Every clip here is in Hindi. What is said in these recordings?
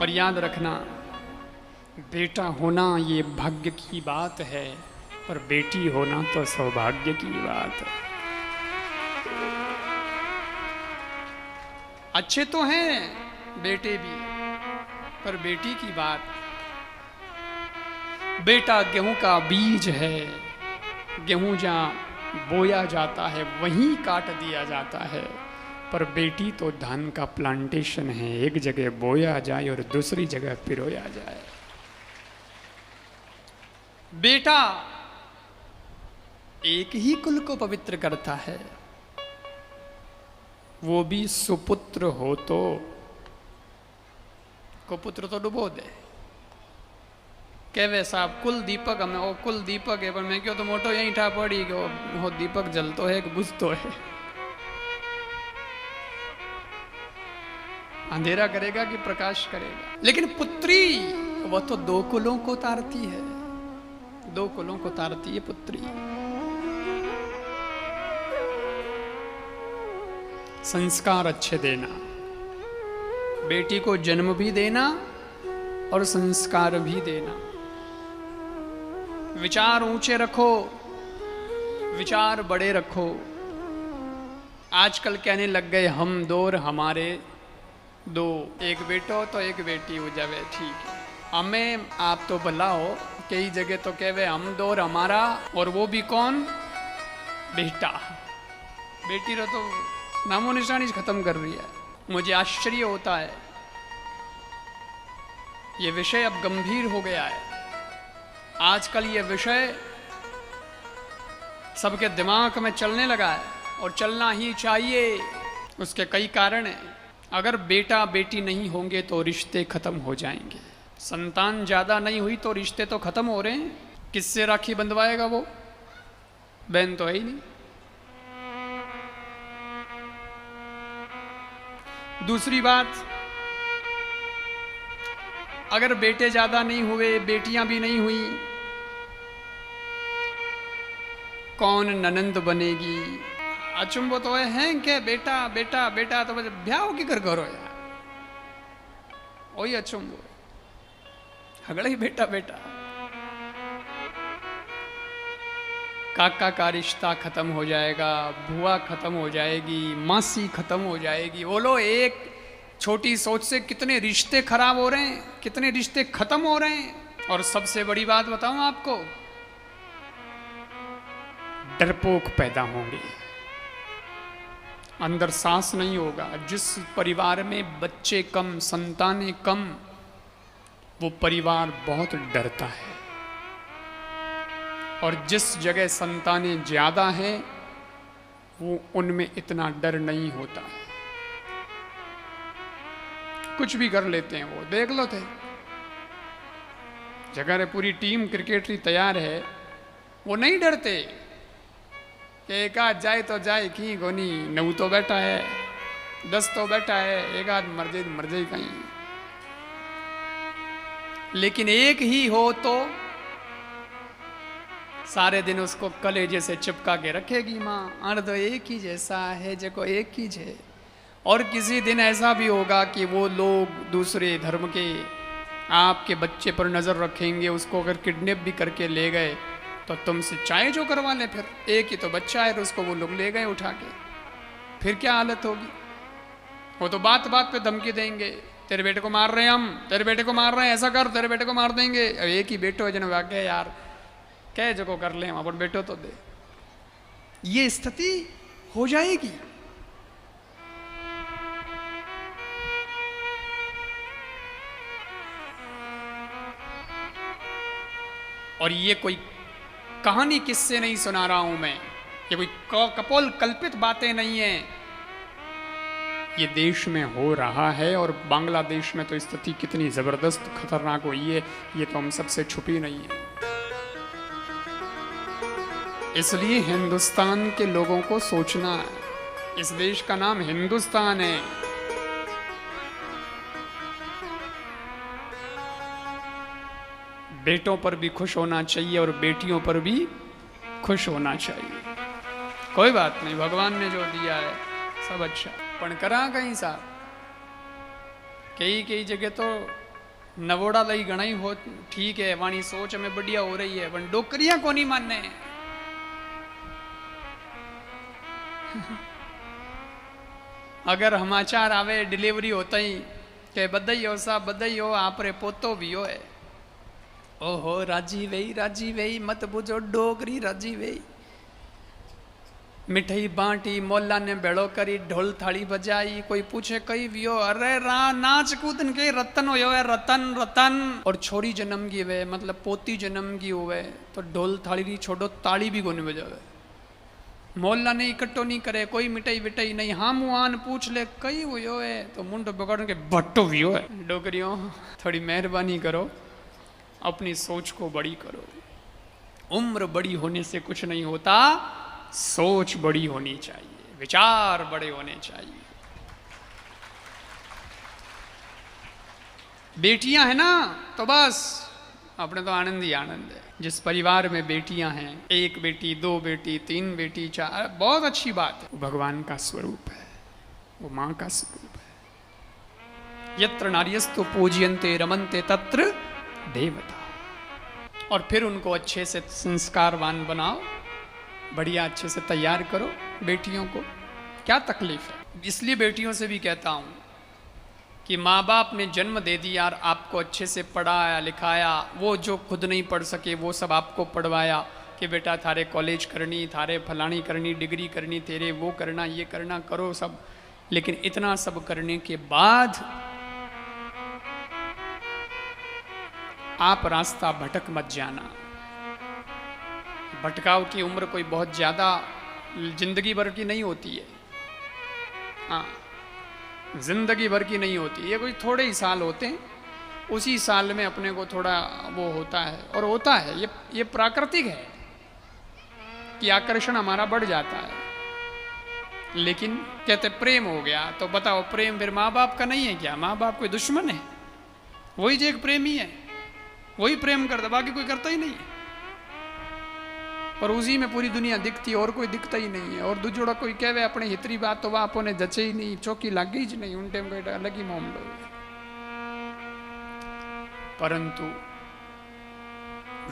और याद रखना, बेटा होना ये भाग्य की बात है, पर बेटी होना तो सौभाग्य की बात है। अच्छे तो हैं बेटे भी, पर बेटी की बात। बेटा गेहूं का बीज है, गेहूं जहां बोया जाता है वहीं काट दिया जाता है, पर बेटी तो धान का प्लांटेशन है, एक जगह बोया जाए और दूसरी जगह पिरोया जाए। बेटा एक ही कुल को पवित्र करता है, वो भी सुपुत्र हो तो। कुपुत्र तो डुबो दे, कहवे साहब कुल दीपक हमें, ओ कुल दीपक है, पर मैं क्यों तो मोटो यहीं ठा पड़ी कि वो दीपक जलतो है कि बुझतो है। अंधेरा करेगा कि प्रकाश करेगा। लेकिन पुत्री वह तो दो कुलों को तारती है, दो कुलों को तारती है पुत्री। संस्कार अच्छे देना, बेटी को जन्म भी देना और संस्कार भी देना। विचार ऊंचे रखो, विचार बड़े रखो। आजकल कहने लग गए हम दो और हमारे दो, एक बेटो तो एक बेटी हो जावे, ठीक है। हमें आप तो भला हो, कई जगह तो कहवे हम दो और हमारा, और वो भी कौन? बेटा। बेटी रो तो नामो निशानी खत्म कर रही है। मुझे आश्चर्य होता है, ये विषय अब गंभीर हो गया है। आजकल ये विषय सबके दिमाग में चलने लगा है, और चलना ही चाहिए। उसके कई कारण हैं। अगर बेटा बेटी नहीं होंगे तो रिश्ते खत्म हो जाएंगे। संतान ज्यादा नहीं हुई तो रिश्ते तो खत्म हो रहे हैं। किससे राखी बंधवाएगा वो? बहन तो है ही नहीं। दूसरी बात, अगर बेटे ज्यादा नहीं हुए, बेटियां भी नहीं हुई, कौन ननंद बनेगी? अचंबो तो है क्या? बेटा बेटा बेटा तो ब्याह की कर करो यार, वही अचंबो, हगड़ा ही बेटा बेटा। काका का रिश्ता खत्म हो जाएगा, बुआ खत्म हो जाएगी, मासी खत्म हो जाएगी। बोलो, एक छोटी सोच से कितने रिश्ते खराब हो रहे हैं, कितने रिश्ते खत्म हो रहे हैं। और सबसे बड़ी बात बताऊं आपको, डरपोक पैदा होंगे, अंदर साहस नहीं होगा। जिस परिवार में बच्चे कम, संतानें कम, वो परिवार बहुत डरता है। और जिस जगह संतानें ज्यादा हैं, वो उनमें इतना डर नहीं होता है। कुछ भी कर लेते हैं वो, देख लो थे। जगह पूरी टीम क्रिकेटरी तैयार है, वो नहीं डरते कि एक आध जाए तो जाए, की गोनी 9 तो बैठा है, 10 तो बैठा है, एक आध मर जाए कहीं। लेकिन एक ही हो तो सारे दिन उसको कलेजे से चिपका के रखेगी माँ। अर्ध एक ही जैसा है, जको एक ही है। और किसी दिन ऐसा भी होगा कि वो लोग दूसरे धर्म के आपके बच्चे पर नजर रखेंगे, उसको अगर किडनैप भी करके ले गए तो तुमसे चाहे जो करवा ले, फिर एक ही तो बच्चा है, तो उसको वो लोग ले गए उठा के, फिर क्या हालत होगी? वो तो बात बात पे धमकी देंगे, तेरे बेटे को मार रहे हैं हम, तेरे बेटे को मार रहे हैं, ऐसा कर, तेरे बेटे को मार देंगे। एक ही बेटो है, जन वाक्य यार कह जो को कर ले, हम अपन बेटो तो दे। ये स्थिति हो जाएगी। और ये कोई कहानी किससे नहीं सुना रहा हूं मैं, ये कोई कपोल कल्पित बातें नहीं है, ये देश में हो रहा है। और बांग्लादेश में तो स्थिति कितनी जबरदस्त खतरनाक हुई है, ये तो हम सबसे छुपी नहीं है। इसलिए हिंदुस्तान के लोगों को सोचना है, इस देश का नाम हिंदुस्तान है। बेटों पर भी खुश होना चाहिए और बेटियों पर भी खुश होना चाहिए। कोई बात नहीं, भगवान ने जो दिया है सब अच्छा, पण करा कहीं साहब कई कई जगह तो नवोड़ा लई घना ही हो ठीक है, वाणी सोच में बढ़िया हो रही है, पण डोकरियां को नहीं मानने। अगर समाचार आवे डिलीवरी होता ही के बधाई हो साहब बधाई हो, आप रे पोतो भी हो है, ओहो राजी वही मत बुझो डोगरी राजी वही। मिठाई बांटी मोल्ला ने बेड़ो करी ढोल थाली बजाई, कोई पूछे कई वियो अरे रा नाच कूदन के रतन हो है रतन रतन। और छोरी जन्म की हुए मतलब पोती जन्म की हुए तो ढोल थाली की छोड़ो ताली भी कोनी बजावे, मोहल्ला ने इकट्ठो नहीं करे, कोई मिठाई विटाई नहीं, हाँ मुआन पूछ ले कई हुयो है तो मुंडो बगाड़ के बट्टो वियो है। डोगरियों थोड़ी मेहरबानी करो, अपनी सोच को बड़ी करो। उम्र बड़ी होने से कुछ नहीं होता, सोच बड़ी होनी चाहिए, विचार बड़े होने चाहिए। बेटियां हैं ना तो बस अपने तो आनंद ही आनंद है। जिस परिवार में बेटियां हैं, एक बेटी दो बेटी तीन बेटी चार, बहुत अच्छी बात है, वो भगवान का स्वरूप है, वो मां का स्वरूप है। यत्र नार्यस्तु पूज्यन्ते रमन्ते तत्र देवता। और फिर उनको अच्छे से संस्कारवान बनाओ, बढ़िया अच्छे से तैयार करो बेटियों को। क्या तकलीफ है? इसलिए बेटियों से भी कहता हूं कि माँ बाप ने जन्म दे दिया और आपको अच्छे से पढ़ाया लिखाया, वो जो खुद नहीं पढ़ सके वो सब आपको पढ़वाया कि बेटा थारे कॉलेज करनी, थारे फलानी करनी, डिग्री करनी, तेरे वो करना ये करना, करो सब। लेकिन इतना सब करने के बाद आप रास्ता भटक मत जाना। भटकाव की उम्र कोई बहुत ज़्यादा जिंदगी भर की नहीं होती है, हाँ जिंदगी भर की नहीं होती, ये कोई थोड़े ही साल होते हैं, उसी साल में अपने को थोड़ा वो होता है। और होता है ये प्राकृतिक है कि आकर्षण हमारा बढ़ जाता है। लेकिन कहते प्रेम हो गया तो बताओ प्रेम फिर माँ बाप का नहीं है क्या? माँ बाप कोई दुश्मन है? वही जो एक प्रेमी है वही प्रेम करता, बाकी कोई करता ही नहीं है। पर उसी में पूरी दुनिया दिखती और कोई दिखता ही नहीं है। और दूजोड़ा कोई कहवे अपने हितरी बात तो वह आपने जचे ही नहीं, चौकी लग ही नहीं, उन टाइम कोई अलग ही मामलो है। परंतु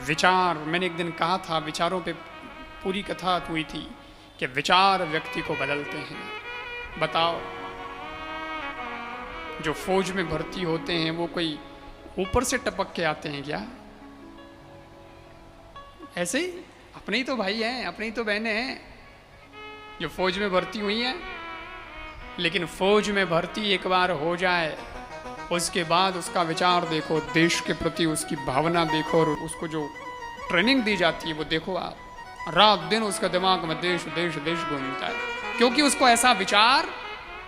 विचार, मैंने एक दिन कहा था, विचारों पे पूरी कथा हुई थी कि विचार व्यक्ति को बदलते हैं। बताओ जो फौज में भर्ती होते हैं वो कोई ऊपर से टपक के आते हैं क्या? ऐसे ही अपने ही तो भाई हैं, अपनी ही तो बहनें हैं जो फौज में भर्ती हुई हैं। लेकिन फौज में भर्ती एक बार हो जाए उसके बाद उसका विचार देखो, देश के प्रति उसकी भावना देखो, और उसको जो ट्रेनिंग दी जाती है वो देखो आप, रात दिन उसका दिमाग में देश देश देश घूमता है, क्योंकि उसको ऐसा विचार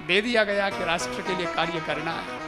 दे दिया गया कि राष्ट्र के लिए कार्य करना है।